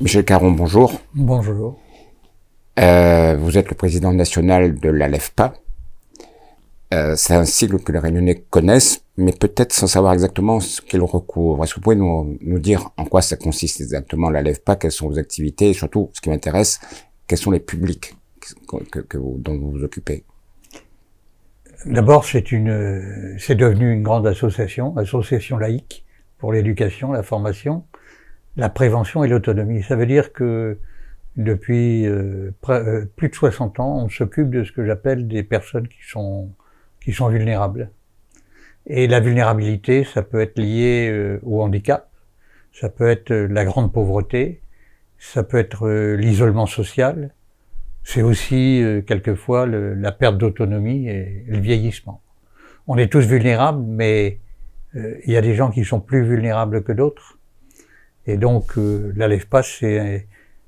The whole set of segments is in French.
Michel Caron, bonjour. Bonjour. Vous êtes le président national de l'ALEFPA. C'est un sigle que les Réunionnais connaissent, mais peut-être sans savoir exactement ce qu'il recouvre. Est-ce que vous pouvez nous dire en quoi ça consiste exactement l'ALEFPA, quelles sont vos activités, et surtout, ce qui m'intéresse, quels sont les publics dont vous vous occupez? D'abord, c'est devenu une grande association laïque pour l'éducation, la formation, la prévention et l'autonomie. Ça veut dire que depuis plus de 60 ans, on s'occupe de ce que j'appelle des personnes qui sont vulnérables. Et la vulnérabilité, ça peut être lié au handicap, ça peut être la grande pauvreté, ça peut être l'isolement social, c'est aussi quelquefois la perte d'autonomie et le vieillissement. On est tous vulnérables, mais il y a des gens qui sont plus vulnérables que d'autres. Et donc l'ALEFPA,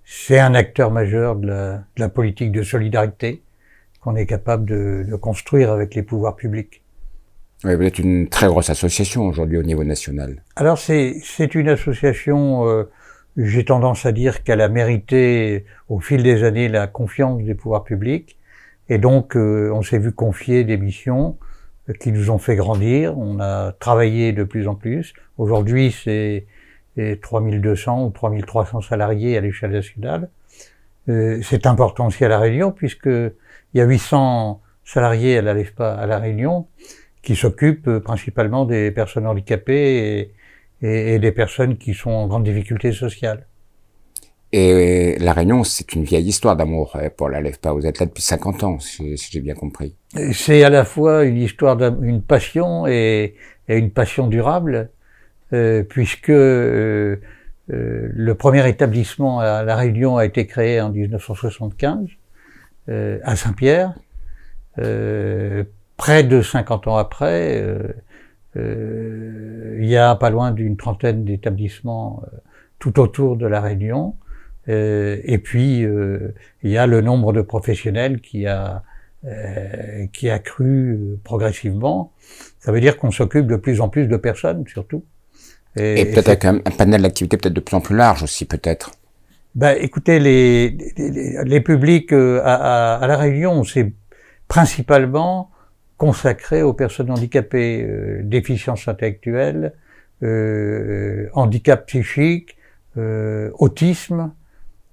c'est un acteur majeur de la politique de solidarité qu'on est capable de construire avec les pouvoirs publics. Oui, vous êtes une très grosse association aujourd'hui au niveau national. Alors c'est une association, j'ai tendance à dire qu'elle a mérité au fil des années la confiance des pouvoirs publics, et donc on s'est vu confier des missions qui nous ont fait grandir. On a travaillé de plus en plus. Aujourd'hui, c'est 3200 ou 3300 salariés à l'échelle nationale. C'est important aussi à La Réunion, puisque il y a 800 salariés à l'ALEFPA à La Réunion qui s'occupent principalement des personnes handicapées et des personnes qui sont en grande difficulté sociale. Et La Réunion, c'est une vieille histoire d'amour pour l'ALEFPA. Vous êtes là depuis 50 ans, si j'ai bien compris. C'est à la fois une histoire d'une passion et une passion durable, puisque le premier étabbissement à La Réunion a été créé en 1975 à Saint-Pierre. Près de 50 ans après, il y a pas loin d'une trentaine d'établissements tout autour de La Réunion. Et puis, il y a le nombre de professionnels qui a cru progressivement. Ça veut dire qu'on s'occupe de plus en plus de personnes, surtout. Et peut-être avec un panel d'activités peut-être de plus en plus large aussi, peut-être. Ben, écoutez, les publics à La Réunion, c'est principalement consacré aux personnes handicapées, déficience intellectuelle, handicap psychique, autisme,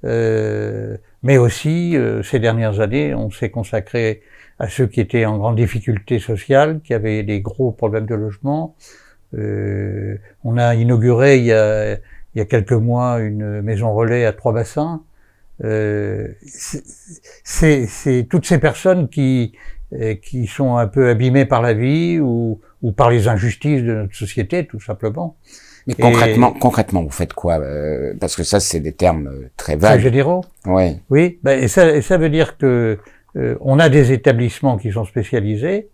mais aussi, ces dernières années, on s'est consacré à ceux qui étaient en grande difficulté sociale, qui avaient des gros problèmes de logement. On a inauguré il y a quelques mois une maison relais à Trois-Bassins. C'est toutes ces personnes qui sont un peu abîmées par la vie ou par les injustices de notre société, tout simplement. Mais concrètement, vous faites quoi? Parce que ça, c'est des termes très vagues. Très généraux. Ouais. Oui, ben, et ça veut dire que on a des établissements qui sont spécialisés.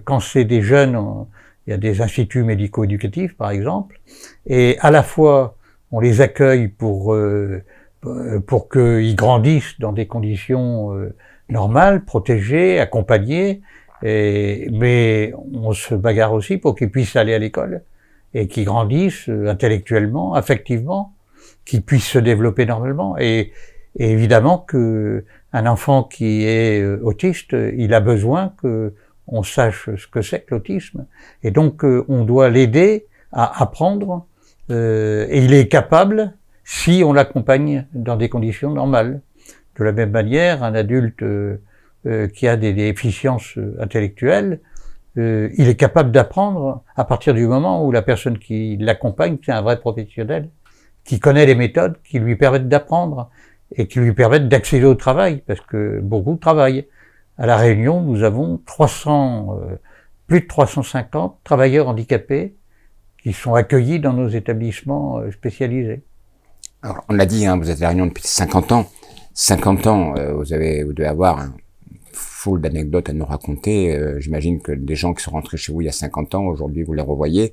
Quand c'est des jeunes, il y a des instituts médico-éducatifs, par exemple, et à la fois on les accueille pour qu'ils grandissent dans des conditions normales, protégées, accompagnées, mais on se bagarre aussi pour qu'ils puissent aller à l'école et qu'ils grandissent intellectuellement, affectivement, qu'ils puissent se développer normalement. Et évidemment que un enfant qui est autiste, il a besoin que on sache ce que c'est que l'autisme, et donc on doit l'aider à apprendre, et il est capable si on l'accompagne dans des conditions normales. De la même manière, un adulte qui a des déficiences intellectuelles, il est capable d'apprendre à partir du moment où la personne qui l'accompagne, c'est un vrai professionnel, qui connaît les méthodes qui lui permettent d'apprendre et qui lui permettent d'accéder au travail, parce que beaucoup travaillent. À La Réunion, nous avons plus de 350 travailleurs handicapés qui sont accueillis dans nos établissements spécialisés. Alors, on l'a dit, hein, vous êtes à La Réunion depuis 50 ans. 50 ans, vous devez avoir un foule d'anecdotes à nous raconter. J'imagine que des gens qui sont rentrés chez vous il y a 50 ans, aujourd'hui vous les revoyez.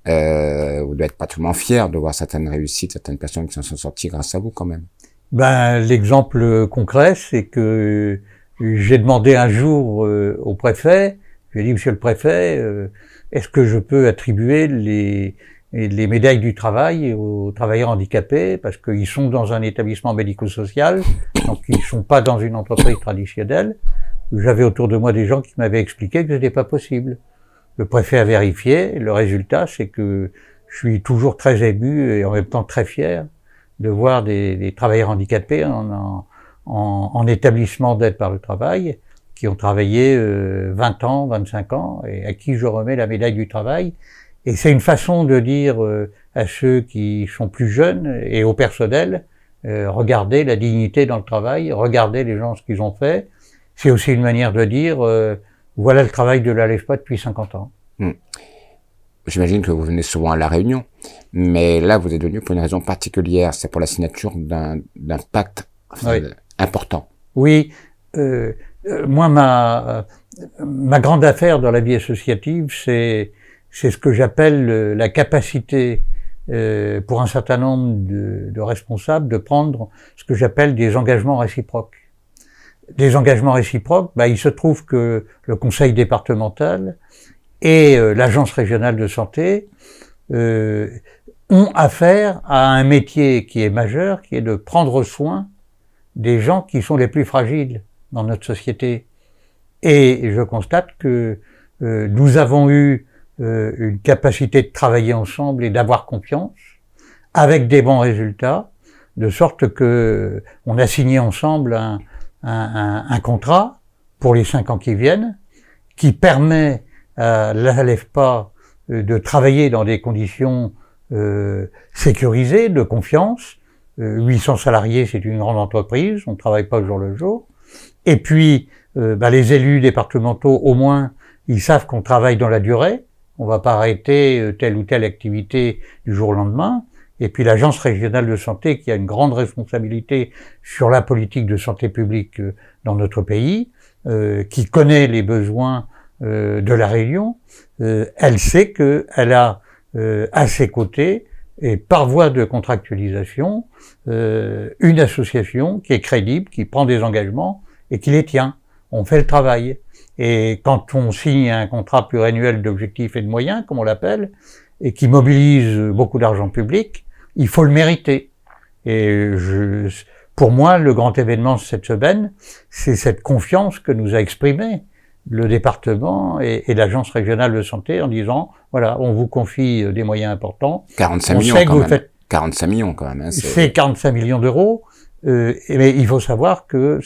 Vous devez être particulièrement fiers de voir certaines réussites, certaines personnes qui s'en sont sorties grâce à vous quand même. Ben, l'exemple concret, c'est que j'ai demandé un jour au préfet, je lui ai dit, monsieur le préfet, est-ce que je peux attribuer et les médailles du travail aux travailleurs handicapés, parce qu'ils sont dans un établissement médico-social, donc ils sont pas dans une entreprise traditionnelle. J'avais autour de moi des gens qui m'avaient expliqué que c'était pas possible. Le préfet a vérifié, le résultat, c'est que je suis toujours très ému et en même temps très fier de voir des travailleurs handicapés en établissement d'aide par le travail, qui ont travaillé 20 ans, 25 ans, et à qui je remets la médaille du travail. Et c'est une façon de dire à ceux qui sont plus jeunes et au personnel, regardez la dignité dans le travail, regardez les gens ce qu'ils ont fait. C'est aussi une manière de dire, voilà le travail de l'ALEFPA depuis 50 ans. J'imagine que vous venez souvent à La Réunion, mais là, vous êtes venu pour une raison particulière, c'est pour la signature d'un pacte important. Oui, moi, ma grande affaire dans la vie associative, c'est ce que j'appelle la capacité pour un certain nombre de responsables de prendre ce que j'appelle des engagements réciproques. Des engagements réciproques, il se trouve que le conseil départemental et l'agence régionale de santé ont affaire à un métier qui est majeur, qui est de prendre soin des gens qui sont les plus fragiles dans notre société. Et je constate que nous avons eu une capacité de travailler ensemble et d'avoir confiance, avec des bons résultats, de sorte que on a signé ensemble un contrat pour les 5 ans qui viennent, qui permet à l'ALEFPA de travailler dans des conditions sécurisées, de confiance. 800 salariés, c'est une grande entreprise, on ne travaille pas au jour le jour. Et puis, les élus départementaux, au moins, ils savent qu'on travaille dans la durée. On va pas arrêter telle ou telle activité du jour au lendemain. Et puis l'agence régionale de santé, qui a une grande responsabilité sur la politique de santé publique dans notre pays, qui connaît les besoins de la Réunion, elle sait qu'elle a à ses côtés, et par voie de contractualisation, une association qui est crédible, qui prend des engagements et qui les tient. On fait le travail. Et quand on signe un contrat pluriannuel d'objectifs et de moyens, comme on l'appelle, et qui mobilise beaucoup d'argent public, il faut le mériter. Et pour moi, le grand événement de cette semaine, c'est cette confiance que nous a exprimée le département et l'agence régionale de santé en disant, voilà, on vous confie des moyens importants. 45 millions quand même. 45 millions quand même. Hein, c'est 45 millions d'euros. Mais il faut savoir que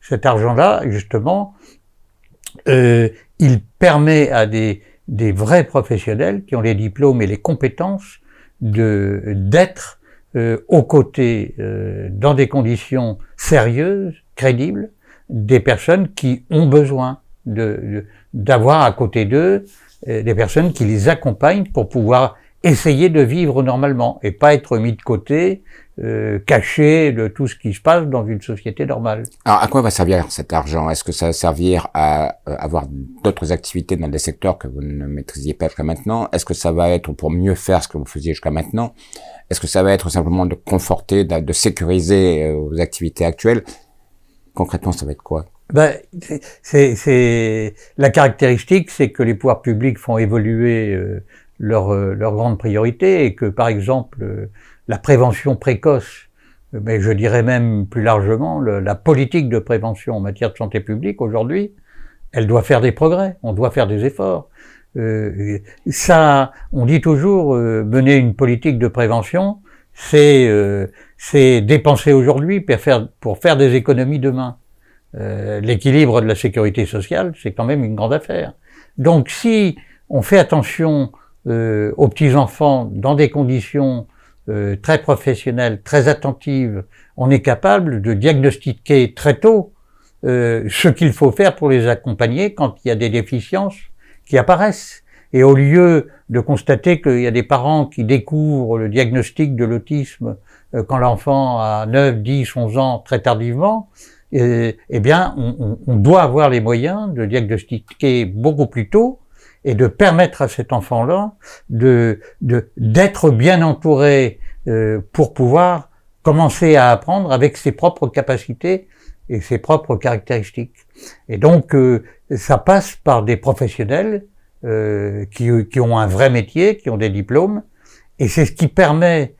cet argent-là, justement, il permet à des vrais professionnels qui ont les diplômes et les compétences d'être aux côtés, dans des conditions sérieuses, crédibles, des personnes qui ont besoin d'avoir à côté d'eux des personnes qui les accompagnent pour pouvoir essayer de vivre normalement et pas être mis de côté, caché de tout ce qui se passe dans une société normale. Alors, à quoi va servir cet argent? Est-ce que ça va servir à avoir d'autres activités dans des secteurs que vous ne maîtrisiez pas jusqu'à maintenant? Est-ce que ça va être pour mieux faire ce que vous faisiez jusqu'à maintenant? Est-ce que ça va être simplement de conforter, de sécuriser vos activités actuelles? Concrètement, ça va être quoi? C'est la caractéristique, c'est que les pouvoirs publics font évoluer leurs grandes priorités et que, par exemple, la prévention précoce, mais je dirais même plus largement, la politique de prévention en matière de santé publique aujourd'hui, elle doit faire des progrès, on doit faire des efforts. On dit toujours, mener une politique de prévention, c'est dépenser aujourd'hui pour faire des économies demain. L'équilibre de la sécurité sociale, c'est quand même une grande affaire. Donc si on fait attention aux petits-enfants dans des conditions très professionnelles, très attentives, on est capable de diagnostiquer très tôt ce qu'il faut faire pour les accompagner quand il y a des déficiences qui apparaissent. Et au lieu de constater qu'il y a des parents qui découvrent le diagnostic de l'autisme quand l'enfant a 9, 10, 11 ans très tardivement, eh bien, on doit avoir les moyens de diagnostiquer beaucoup plus tôt et de permettre à cet enfant-là d'être bien entouré pour pouvoir commencer à apprendre avec ses propres capacités et ses propres caractéristiques. Et donc, ça passe par des professionnels qui ont un vrai métier, qui ont des diplômes Et c'est ce qui permet,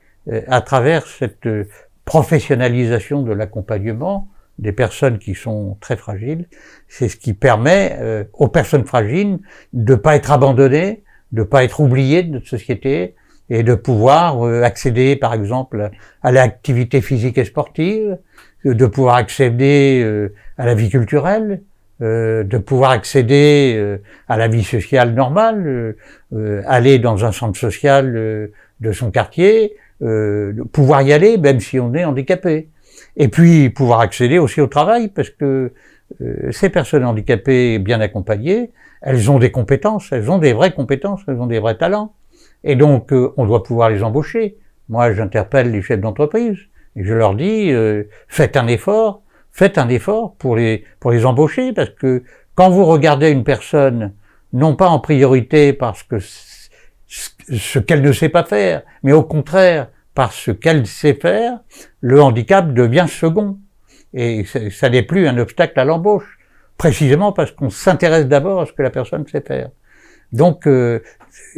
à travers cette professionnalisation de l'accompagnement des personnes qui sont très fragiles, c'est ce qui permet aux personnes fragiles de pas être abandonnées, de pas être oubliées de notre société, et de pouvoir accéder, par exemple, à l'activité physique et sportive, de pouvoir accéder à la vie culturelle, de pouvoir accéder à la vie sociale normale, aller dans un centre social de son quartier, pouvoir y aller même si on est handicapé. Et puis pouvoir accéder aussi au travail, parce que ces personnes handicapées bien accompagnées, elles ont des compétences, elles ont des vraies compétences, elles ont des vrais talents. Et donc on doit pouvoir les embaucher. Moi j'interpelle les chefs d'entreprise et je leur dis faites un effort pour les embaucher, parce que quand vous regardez une personne non pas en priorité parce que ce qu'elle ne sait pas faire, mais au contraire parce qu'elle sait faire, le handicap devient second. Et ça n'est plus un obstacle à l'embauche, précisément parce qu'on s'intéresse d'abord à ce que la personne sait faire. Donc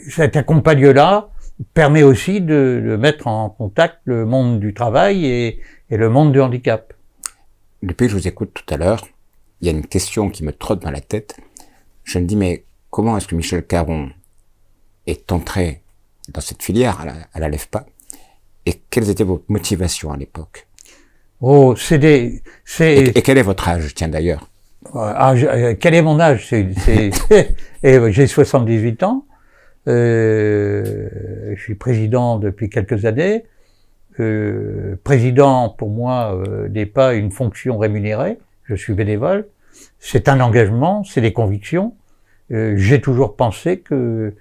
cet accompagnement-là permet aussi de mettre en contact le monde du travail et le monde du handicap. Depuis que je vous écoute tout à l'heure, il y a une question qui me trotte dans la tête. Je me dis, mais comment est-ce que Michel Caron est entré dans cette filière à la LEFPA, et quelles étaient vos motivations à l'époque? Oh, et quel est votre âge, tiens d'ailleurs? Quel est mon âge? J'ai 78 ans. Je suis président depuis quelques années. Président, pour moi, n'est pas une fonction rémunérée. Je suis bénévole. C'est un engagement, c'est des convictions. J'ai toujours pensé que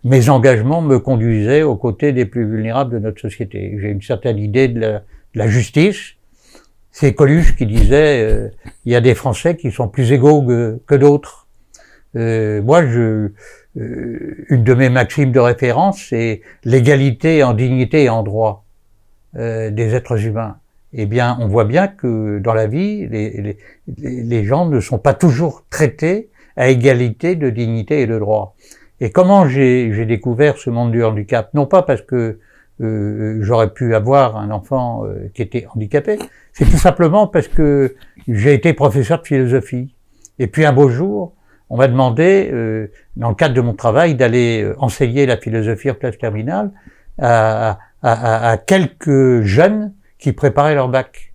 mes engagements me conduisaient aux côtés des plus vulnérables de notre société. J'ai une certaine idée de la justice. C'est Coluche qui disait il y a des Français qui sont plus égaux que d'autres. Moi, une de mes maximes de référence, c'est l'égalité en dignité et en droit des êtres humains. Eh bien, on voit bien que dans la vie, les gens ne sont pas toujours traités à égalité de dignité et de droit. Et comment j'ai découvert ce monde du handicap? Non pas parce que j'aurais pu avoir un enfant qui était handicapé, c'est tout simplement parce que j'ai été professeur de philosophie. Et puis un beau jour, on m'a demandé, dans le cadre de mon travail, d'aller enseigner la philosophie en classe terminale à quelques jeunes qui préparaient leur bac.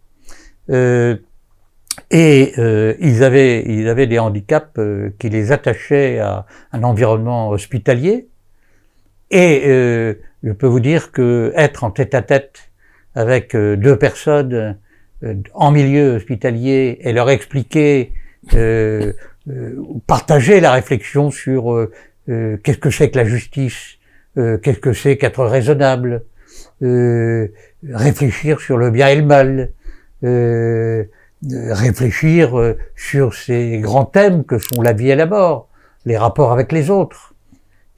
Ils avaient des handicaps qui les attachaient à un environnement hospitalier. Et je peux vous dire que être en tête-à-tête avec deux personnes en milieu hospitalier et leur expliquer, partager la réflexion sur qu'est-ce que c'est que la justice, qu'est-ce que c'est qu'être raisonnable, réfléchir sur le bien et le mal, réfléchir sur ces grands thèmes que sont la vie et la mort, les rapports avec les autres.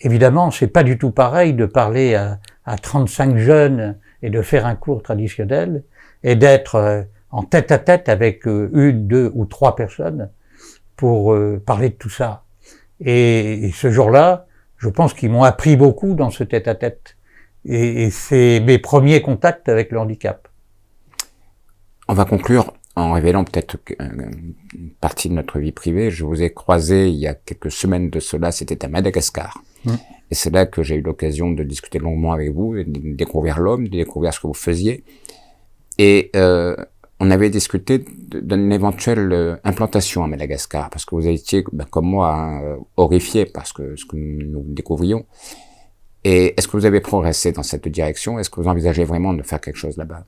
Évidemment, c'est pas du tout pareil de parler à 35 jeunes et de faire un cours traditionnel et d'être en tête-à-tête avec une, deux ou trois personnes pour parler de tout ça. Et ce jour-là, je pense qu'ils m'ont appris beaucoup dans ce tête-à-tête. Et c'est mes premiers contacts avec le handicap. On va conclure en révélant peut-être une partie de notre vie privée. Je vous ai croisé il y a quelques semaines de cela, c'était à Madagascar. Et c'est là que j'ai eu l'occasion de discuter longuement avec vous, de découvrir l'homme, de découvrir ce que vous faisiez. Et on avait discuté d'une éventuelle implantation à Madagascar, parce que vous étiez, comme moi, horrifié par ce que nous découvrions. Et est-ce que vous avez progressé dans cette direction? Est-ce que vous envisagez vraiment de faire quelque chose là-bas?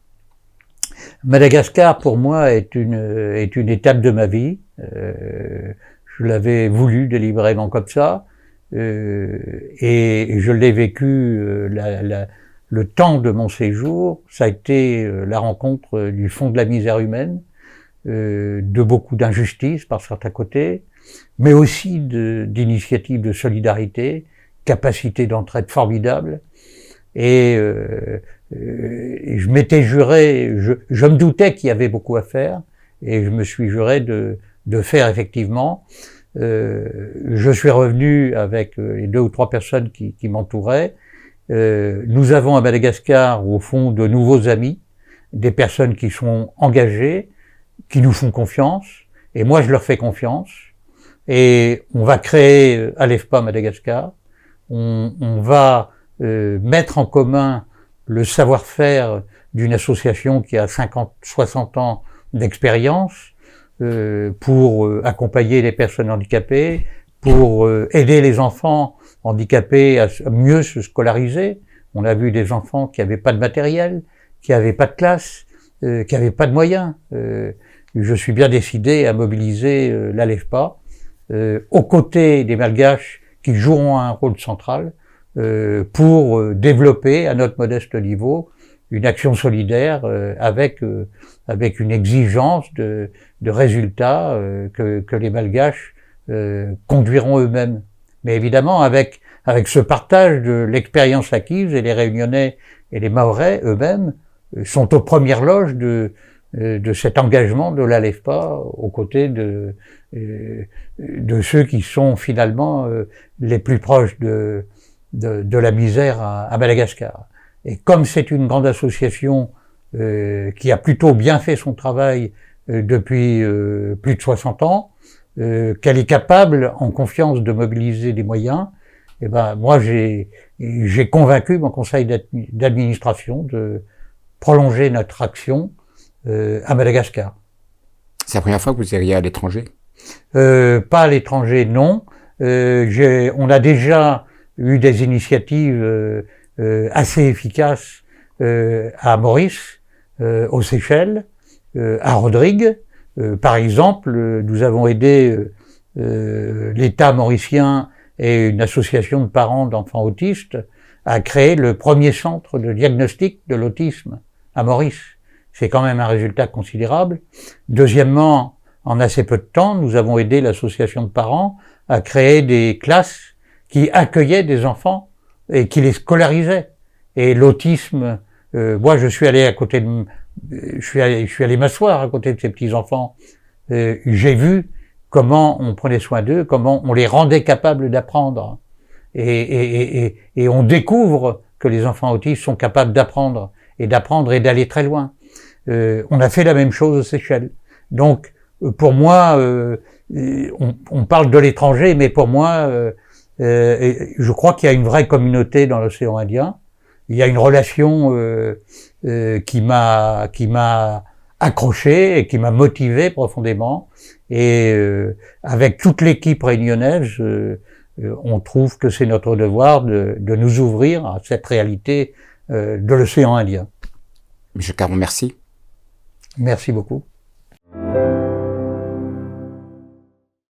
Madagascar, pour moi, est une étape de ma vie. Je l'avais voulu délibérément comme ça. Et je l'ai vécu, le temps de mon séjour, ça a été la rencontre du fond de la misère humaine, de beaucoup d'injustices par certains côtés, mais aussi d'initiatives de solidarité, capacité d'entraide formidable. Et je m'étais juré, je me doutais qu'il y avait beaucoup à faire, et je me suis juré de faire effectivement. je suis revenu avec les 2 ou 3 personnes qui m'entouraient. Nous avons à Madagascar, au fond, de nouveaux amis, des personnes qui sont engagées, qui nous font confiance, et moi je leur fais confiance. Et on va créer ALEFPA Madagascar. On va mettre en commun le savoir-faire d'une association qui a 50, 60 ans d'expérience pour accompagner les personnes handicapées, pour aider les enfants handicapés à mieux se scolariser. On a vu des enfants qui n'avaient pas de matériel, qui n'avaient pas de classe, qui n'avaient pas de moyens. Je suis bien décidé à mobiliser l'ALEFPA aux côtés des Malgaches qui joueront un rôle central pour développer à notre modeste niveau une action solidaire avec une exigence de résultats que les Malgaches conduiront eux-mêmes. Mais évidemment avec ce partage de l'expérience acquise, et les Réunionnais et les Mahorais eux-mêmes sont aux premières loges de cet engagement de l'ALEFPA aux côtés de ceux qui sont finalement les plus proches de la misère à Madagascar. Et comme c'est une grande association qui a plutôt bien fait son travail depuis plus de 60 ans, qu'elle est capable, en confiance, de mobiliser des moyens, et ben moi j'ai convaincu mon conseil d'administration de prolonger notre action à Madagascar. C'est la première fois que vous iriez à l'étranger? Pas à l'étranger, non. On a déjà eu des initiatives assez efficaces à Maurice, aux Seychelles, à Rodrigue. Par exemple, nous avons aidé l'État mauricien et une association de parents d'enfants autistes à créer le premier centre de diagnostic de l'autisme à Maurice. C'est quand même un résultat considérable. Deuxièmement, en assez peu de temps, nous avons aidé l'association de parents à créer des classes qui accueillaient des enfants et qui les scolarisaient. Et l'autisme, moi je suis allé m'asseoir à côté de ces petits enfants. J'ai vu comment on prenait soin d'eux, comment on les rendait capables d'apprendre. Et on découvre que les enfants autistes sont capables d'apprendre et d'aller très loin. On a fait la même chose aux Seychelles. Donc, pour moi, on parle de l'étranger, mais pour moi, je crois qu'il y a une vraie communauté dans l'océan Indien. Il y a une relation qui m'a accroché et qui m'a motivé profondément. Et avec toute l'équipe réunionnaise, on trouve que c'est notre devoir de nous ouvrir à cette réalité de l'océan Indien. Monsieur Caron, merci. Merci beaucoup.